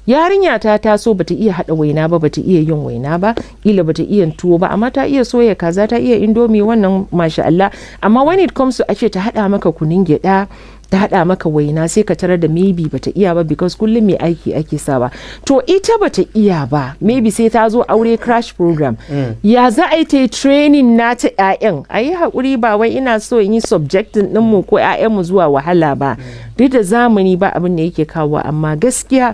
yarinya ta taso bata iya hada waina ba, bata iya yin waina ba, ila bata iya tuwo ba, amma ta iya soya kaza, ta iya indomie, wannan masha Allah. Amma when it comes to a ce ta hada maka kunun gyada, ta hada maka waina, sai ka tarar da maybe bata iya ba because kullum mai aiki ake sawa. To ita bata iya ba, maybe sai ta zo aure crash program. Ya za a yi ta training nata ƴaƴan? Ayi hakuri, ba wai ina so in yi subjecting din mu ko ƴaƴan mu zuwa wahala ba. Duk da zamani ba abin da yake kawo, amma gaskiya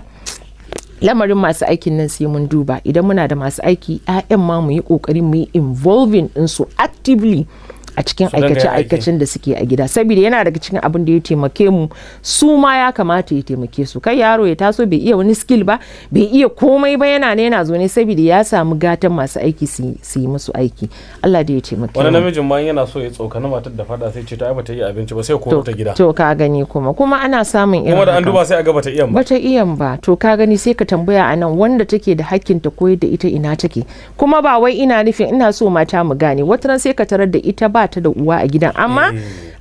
lamarin masu aikin nan sai mun duba. Idan muna da masu aiki, ƴaƴan ma mu yi kokari mu yi involving din su actively a cikin aikace-aikacen da suke a gida, saboda yana daga cikin abin da ya taimake mu, su ma ya kamata ya taimake su. Kai yaro ya taso bai iya wani skill ba, bai iya komai ba, yana ne yana zo ne saboda ya samu gatan masu aiki su yi musu aiki. Allah da ya taimake mu. Wani namijin ma yana so ya tsokana matar da fada sai ce ta bata yi abinci ba, sai ko ta gida. To ka gani, kuma ana samun irin kuma da an duba sai a ga bata iya ba. To ka gani, sai ka tambaya anan wanda take da hakkin ta koyar da ita ina take. Kuma ba wai ina nufin ina so mata mu gane, wataran sai ka tarar da ita ba ta da uwa a gidan, amma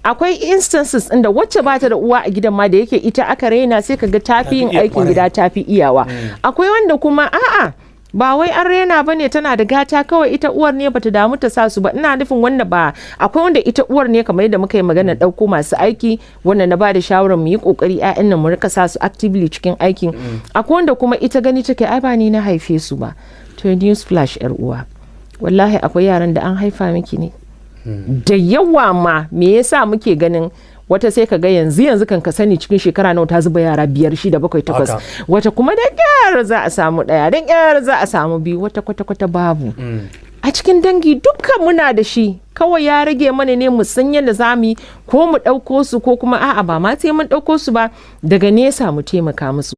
akwai instances inda wacce ba ta da uwa a gidan ma da yake ita aka raina, sai kaga tafi yin aikin gida, tafi iyawa. Akwai wanda kuma a'a, ba wai an rena bane, tana da gata, kawai ita uwar ne bata damu ta sa su ba. Ina nufin wanda ba, akwai wanda ita uwar ne, kamar yadda muka yi magana dauko masu aiki, wanda na bada shawarar mu yi kokari ƴaƴan nan mu rika sa su actively cikin aikin. Akwai wanda kuma ita gani take ai ba ni na haife su ba. To news flash yar uwa, wallahi akwai yaran da an haifa miki ne. Da yawa ma, me yasa muke ganin wata sai ka ga yanzu kan ka sani cikin shekara nawa ta zuba yara 5, 6, 7, 8, wata kuma da ƙyar za a samu ɗaya, da ƙyar za a samu 2, wata kwata babu. A cikin dangi dukkan muna da shi, kawai ya rage mana ne mu san yadda za mu yi, ko mu ɗauko su ko kuma a'a ba ma sai mun ɗauko su ba, daga nesa mu taimaka musu.